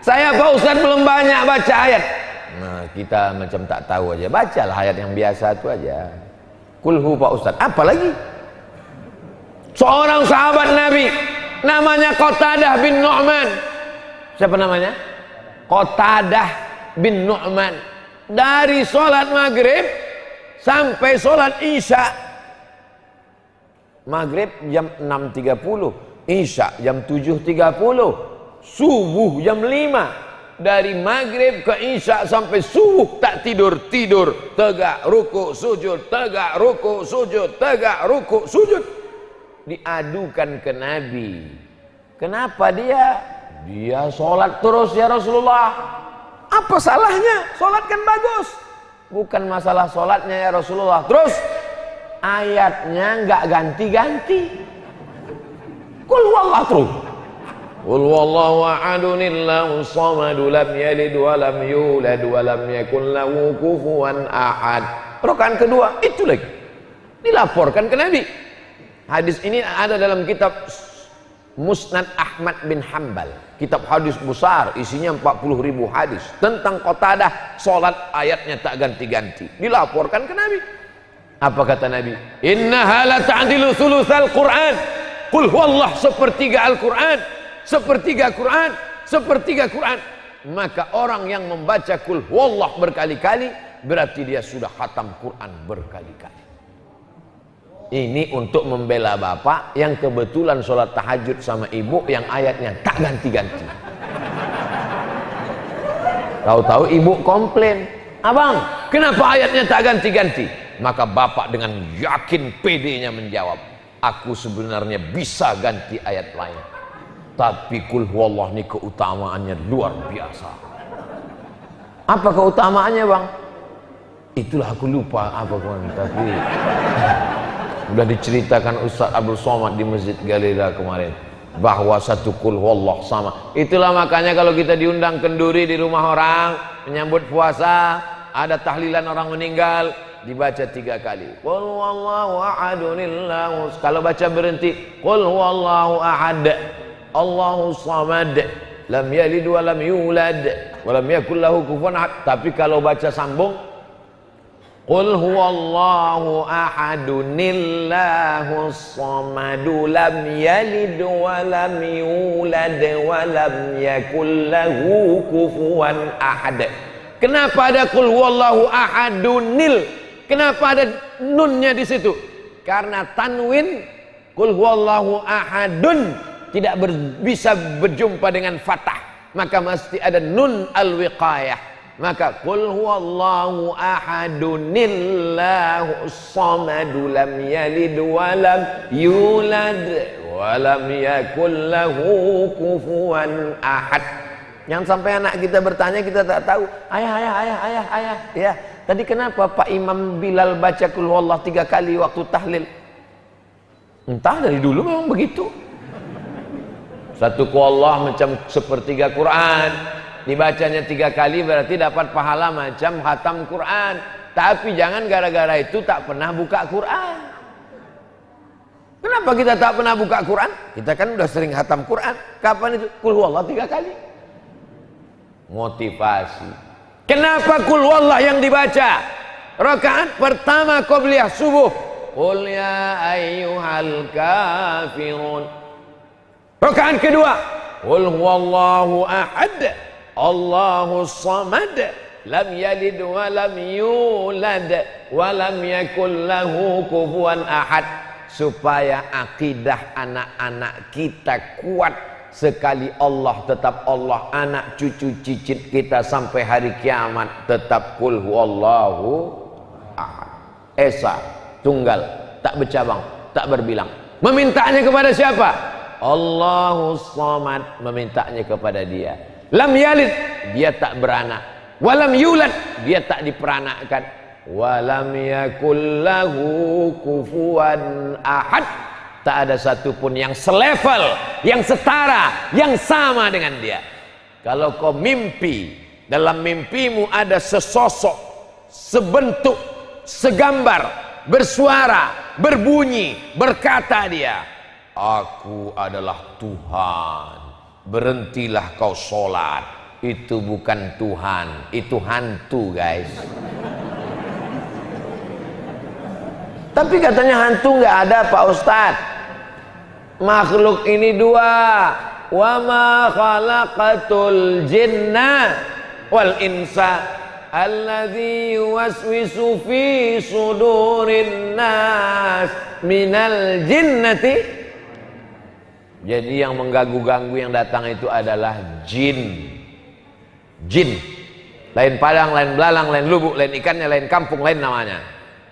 Saya Pak Ustadz belum banyak baca ayat. Nah, kita macam tak tahu aja. Bacalah ayat yang biasa itu aja. Kulhu Pak Ustadz. Apa lagi? Seorang sahabat Nabi namanya Qatadah bin Nu'man. Siapa namanya? Qatadah bin Nu'man. Dari sholat maghrib sampai sholat isya. Maghrib jam 6.30, isya jam 7.30, subuh jam 5. Dari maghrib ke isya sampai subuh tak tidur, tegak ruku sujud, tegak ruku sujud, tegak ruku sujud. Diadukan ke Nabi. Kenapa dia sholat terus ya Rasulullah? Apa salahnya? Sholat kan bagus. Bukan masalah sholatnya ya Rasulullah. Terus ayatnya nggak ganti-ganti. Qul huwallahu terus. Qul huwallahu ahadunillahu samadu lam yalid wa lam yulad wa lam yakul lahu kufuwan ahad. Rakaat kedua itu lagi dilaporkan ke Nabi. Hadis ini ada dalam kitab Musnad Ahmad bin Hanbal, kitab hadis besar, isinya 40.000 hadis tentang Qatadah sholat ayatnya tak ganti-ganti. Dilaporkan ke Nabi. Apa kata Nabi? Innaha la ta'dilu thulutsal Qur'an. Qul huwallah sepertiga Al-Qur'an, sepertiga Qur'an, sepertiga Qur'an. Maka orang yang membaca Qul huwallah berkali-kali berarti dia sudah khatam Qur'an berkali-kali. Ini untuk membela bapak yang kebetulan sholat tahajud sama ibu yang ayatnya tak ganti-ganti. Tahu-tahu ibu komplain, abang kenapa ayatnya tak ganti-ganti? Maka bapak dengan yakin pedenya menjawab, aku sebenarnya bisa ganti ayat lain, tapi Qul huwallah ini keutamaannya luar biasa. Apa keutamaannya bang? Itulah aku lupa apa kawan, tapi sudah diceritakan Ustaz Abdul Somad di Masjid Galilea kemarin bahwa satu Qul huwallah sama. Itulah makanya kalau kita diundang kenduri di rumah orang menyambut puasa, ada tahlilan orang meninggal, dibaca 3 kali Qul huwallahu ahadunillahu. Kalau baca berhenti Qul huwallahu ahad Allahu samad lam yalid wa lam yulad wa lam yakul lahu kufuwan ahad. Tapi kalau baca sambung Qul huwallahu ahadunillahu samadu lam yalid wa lam yulad wa lam yakul lahu kufuwan ahad. Kenapa ada Qul huwallahu ahadunil? Kenapa ada nunnya di situ? Karena tanwin Qul huwallahu ahadun tidak bisa berjumpa dengan fathah, maka mesti ada nun al-wiqayah. Maka Qul huwallahu ahadunillahu samadu lam yalid wa lam yulad wa lam yakul lahu kufuwan ahad. Yang sampai anak kita bertanya kita tak tahu, ayah ya, tadi kenapa Pak Imam Bilal baca Qul huwallahu 3 kali waktu tahlil? Entah, dari dulu memang begitu. Satu Qul huwallah macam sepertiga Quran, dibacanya 3 kali berarti dapat pahala macam khatam Quran. Tapi jangan gara-gara itu tak pernah buka Quran. Kenapa kita tak pernah buka Quran? Kita kan udah sering khatam Quran. Kapan itu? Qul huwallah 3 kali. Motivasi. Kenapa Qul huwallah yang dibaca? Rakaat pertama qobliyah subuh, Qul ya ayyuhal kafirun. Rakaat kedua, Qul huwallahu ahad Allahu samad lam yalid wa lam yulad wa lam yakul lahu kufuwan ahad. Supaya akidah anak-anak kita kuat, sekali Allah tetap Allah, anak cucu cicit kita sampai hari kiamat tetap Qul huwallahu ahad. Esa, tunggal, tak bercabang, tak berbilang. Memintanya kepada siapa? Allahu samad, memintanya kepada dia. Lam yalid, dia tak beranak. Walam yulad, dia tak diperanakkan. Walam yakul lahu kufuwan ahad, tak ada satupun yang selevel, yang setara, yang sama dengan dia. Kalau kau mimpi, dalam mimpimu ada sesosok, sebentuk, segambar, bersuara, berbunyi, berkata dia, aku adalah Tuhan. Berhentilah kau sholat, Itu bukan Tuhan, itu hantu guys. Tapi katanya hantu nggak ada Pak Ustadz. Makhluk ini dua. Wa ma khalaqatul jinna wal insa alladzi yuwaswisu fi sudurin nas minal jinnati. Jadi yang mengganggu-ganggu yang datang itu adalah jin. Jin. Lain padang, lain belalang, lain lubuk, lain ikannya, lain kampung, lain namanya.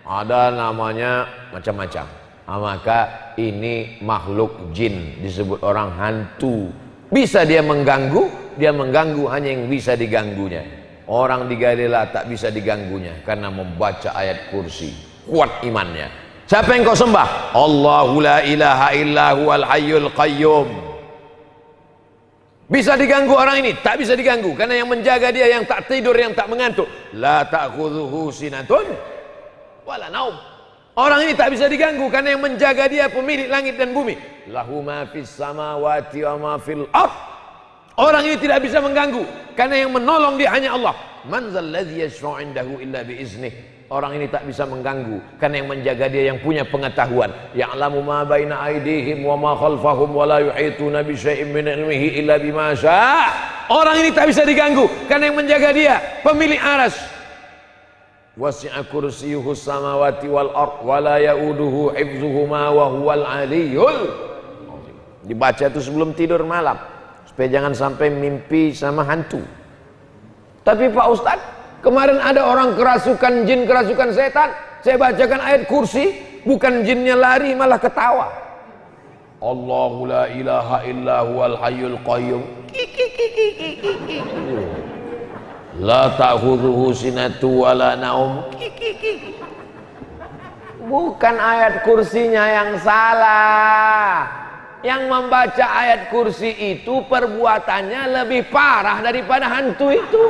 Ada namanya macam-macam. Maka ini makhluk jin, disebut orang hantu. Bisa dia mengganggu hanya yang bisa diganggunya. Orang di Gadela tak bisa diganggunya karena membaca ayat kursi. Kuat imannya. Siapa yang kau sembah? Allahu la ilaha illa huwal hayyul qayyum. Bisa diganggu orang ini? Tak bisa diganggu karena yang menjaga dia, yang tak tidur, yang tak mengantuk. La ta'khudhuhu sinatun wala naum. Orang ini tak bisa diganggu karena yang menjaga dia pemilik langit dan bumi. Lahu ma fis samawati wa ma fil ard. Orang ini tidak bisa mengganggu karena yang menolong dia hanya Allah. Man zal ladzi yashfa'u 'indahu illa bi iznihi. Orang ini tak bisa mengganggu karena yang menjaga dia yang punya pengetahuan. Ya'lamu ma baina aydihim wa ma khalfahum wa la yuhituna bi syai'in min ilmihi illa bima syaa'. Orang ini tak bisa diganggu karena yang menjaga dia pemilik arsy. Wasi'a kursiyyuhus samawati wal ard wa la ya'uduhu hifdzuhuma wa huwal 'aliyyul. Dibaca itu sebelum tidur malam supaya jangan sampai mimpi sama hantu. Tapi Pak Ustadz, kemarin ada orang kerasukan jin, kerasukan setan. Saya bacakan ayat kursi, bukan jinnya lari malah ketawa. Allahu la ilaha illa huwal hayyul qayyum. La ta'khudhuhu sinatu wala naum. Bukan ayat kursinya yang salah. Yang membaca ayat kursi itu perbuatannya lebih parah daripada hantu itu.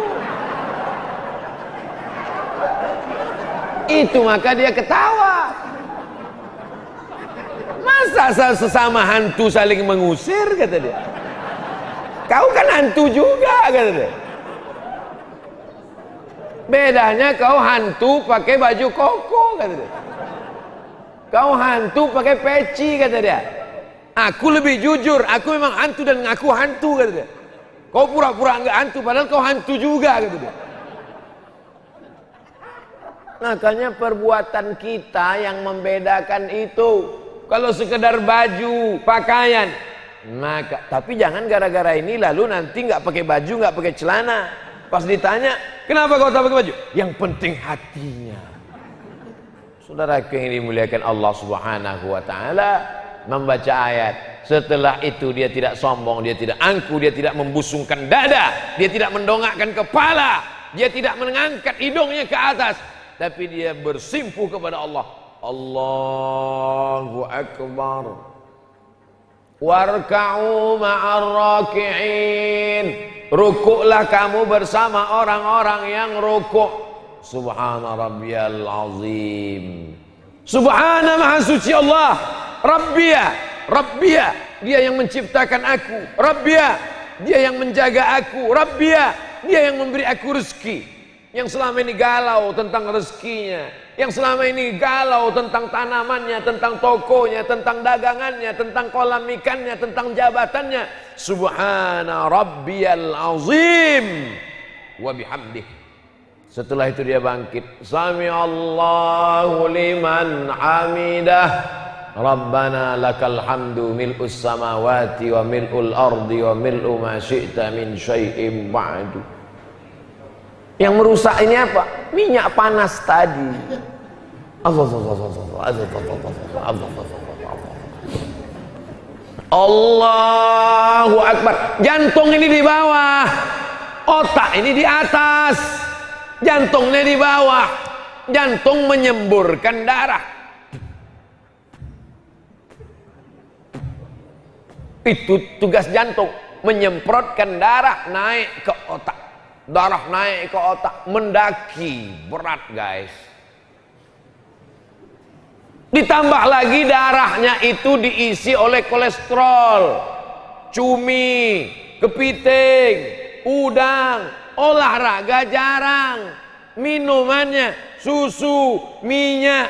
Itu maka dia ketawa. Masa sesama hantu saling mengusir, kata dia. Kau kan hantu juga, kata dia. Bedanya kau hantu pakai baju koko, kata dia. Kau hantu pakai peci, kata dia. Aku lebih jujur, aku memang hantu dan ngaku hantu, kata dia. Kau pura-pura enggak hantu padahal kau hantu juga, kata dia. Makanya perbuatan kita yang membedakan itu. Kalau sekedar baju, pakaian, maka tapi jangan gara-gara ini lalu nanti nggak pakai baju, nggak pakai celana. Pas ditanya, kenapa kau tak pakai baju? Yang penting hatinya. Saudaraku yang dimuliakan Allah Subhanahu wa taala, membaca ayat. Setelah itu dia tidak sombong, dia tidak angku, dia tidak membusungkan dada, dia tidak mendongakkan kepala, dia tidak mengangkat hidungnya ke atas, tapi dia bersimpuh kepada Allah. Allahu Akbar. Warka'u ma'ar raki'in. Rukuklah kamu bersama orang-orang yang rukuk. Subhana rabbiyal azim. Subhana maha suci Allah. Rabbia, dia yang menciptakan aku. Rabbia, dia yang menjaga aku. Rabbia, dia yang memberi aku rezeki. Yang selama ini galau tentang rezekinya, yang selama ini galau tentang tanamannya, tentang tokonya, tentang dagangannya, tentang kolam ikannya, tentang jabatannya. Subhana rabbiyal azim wa bihamdih. Setelah itu dia bangkit. Sami Allahu liman hamidah. Rabbana lakal hamdu mil'us samawati wa mil'ul ardi wa mil'u ma syi'ta min syai'im ba'du. Yang merusak ini apa? Minyak panas tadi. Allahu Akbar. Jantung ini di bawah, otak ini di atas. Jantungnya di bawah. Jantung menyemburkan darah. Itu tugas jantung, menyemprotkan darah naik ke otak. Darah naik ke otak, mendaki, berat guys. Ditambah lagi darahnya itu diisi oleh kolesterol, cumi, kepiting, udang, olahraga jarang, minumannya susu, minyak,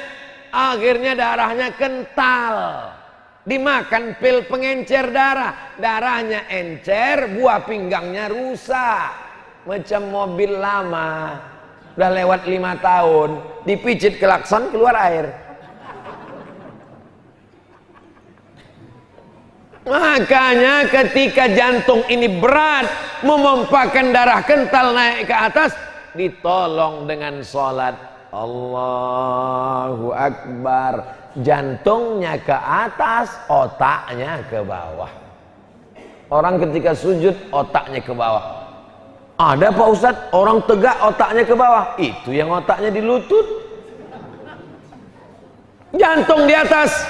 akhirnya darahnya kental. Dimakan pil pengencer darah, darahnya encer, buah pinggangnya rusak. Macam mobil lama, udah lewat 5 tahun, dipijit klakson keluar air. Makanya ketika jantung ini berat, memompakan darah kental naik ke atas, ditolong dengan sholat. Allahu Akbar. Jantungnya ke atas, otaknya ke bawah. Orang ketika sujud, otaknya ke bawah. Ada Pak Ustadz, orang tegak otaknya ke bawah. Itu yang otaknya di lutut. Jantung di atas,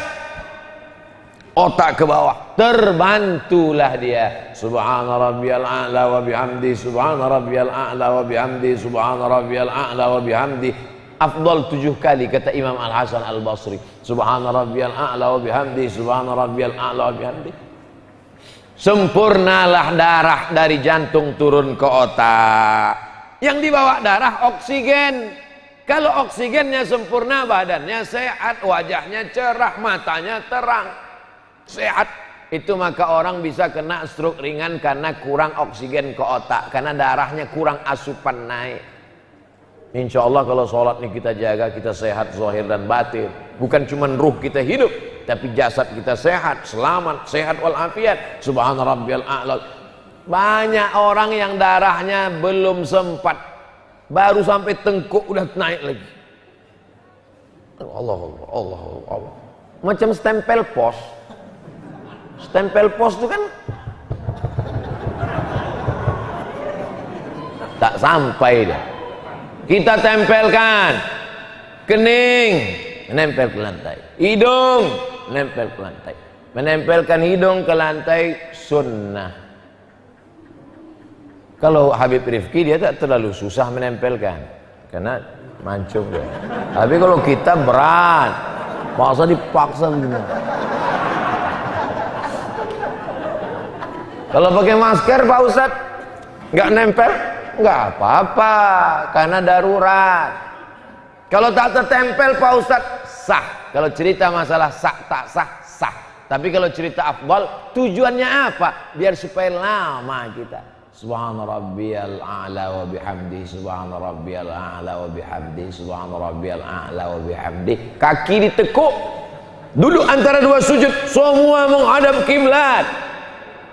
otak ke bawah, terbantulah dia. Subhana rabbiyal a'la wa bihamdi, subhana rabbiyal a'la wa bihamdi, subhana rabbiyal a'la wa bihamdi. Afdal 7 kali kata Imam Al-Hasan Al-Basri. Subhana rabbiyal a'la wa bihamdi, subhana rabbiyal a'la wa bihamdi. Sempurnalah darah dari jantung turun ke otak. Yang dibawa darah oksigen. Kalau oksigennya sempurna, badannya sehat, wajahnya cerah, matanya terang, sehat. Itu maka orang bisa kena stroke ringan karena kurang oksigen ke otak, karena darahnya kurang asupan naik. Insya Allah kalau sholat ini kita jaga, kita sehat zahir dan batin. Bukan cuma ruh kita hidup, tapi jasad kita sehat, selamat, sehat walafiat. Subhana rabbiyal a'la. Banyak orang yang darahnya belum sempat, baru sampai tengkuk udah naik lagi. Allah Allah Allah Allah. Macam stempel pos. Stempel pos itu kan tak sampai dia. Kita tempelkan kening, menempel ke lantai. Hidung, menempel ke lantai. Menempelkan hidung ke lantai sunnah. Kalau Habib Rifki dia tak terlalu susah menempelkan, karena mancung dia. Tapi kalau kita berat, paksa dipaksa begini. Kalau pakai masker Pak Ustadz nggak nempel, nggak apa-apa, karena darurat. Kalau tak tertempel Pak Ustadz sah. Kalau cerita masalah sah tak sah, sah. Tapi kalau cerita afdal, tujuannya apa? Biar supaya lama kita. Subhana rabbiyal a'la wa bihamdi, subhana rabbiyal a'la wa bihamdi, subhana rabbiyal a'la wa bihamdi. Kaki ditekuk, duduk antara 2 sujud, semua menghadap kiblat.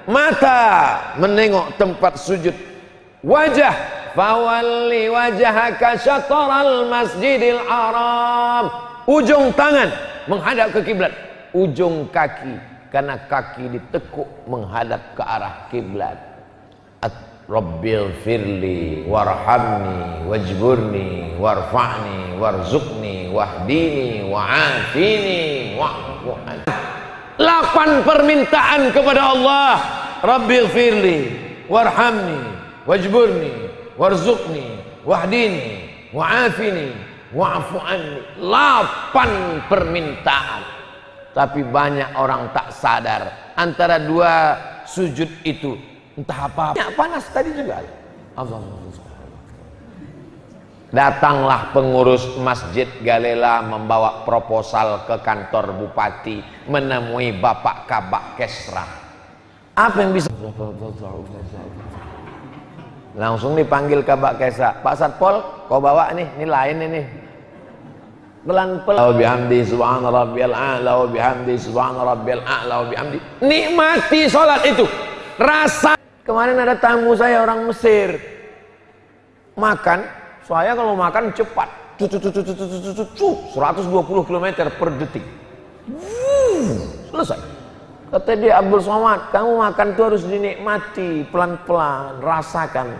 Mata menengok tempat sujud. Wajah, fawalli wajhaka syatral masjidil haram. Ujung tangan menghadap ke kiblat. Ujung kaki, karena kaki ditekuk menghadap ke arah kiblat. Rabbil firli warhamni wajburni warfa'ni warzuqni wahdini wa'afini wa'fu anni. 8 permintaan kepada Allah. Rabbil firli warhamni wajburni warzuqni wahdini wa'afini wa'fu anni. 8 permintaan. Tapi banyak orang tak sadar antara 2 sujud itu entah apa. Panas tadi juga. Datanglah pengurus Masjid Galela membawa proposal ke kantor bupati, menemui Bapak Kabak Kesra. Apa yang bisa? Langsung dipanggil Kabak Kesra. Pak Satpol, kau bawa nih, ini lain ini. Pelan-pelan. Wa bihamdi subhana rabbiyal a'la wa bihamdi subhana rabbiyal a'la wa bihamdi. Nikmati salat itu. Rasa. Kemarin ada tamu saya orang Mesir. Makan, saya kalau makan cepat. 120 km per detik. Selesai. Kata dia, Abdul Somad, kamu makan itu harus dinikmati pelan-pelan, rasakan.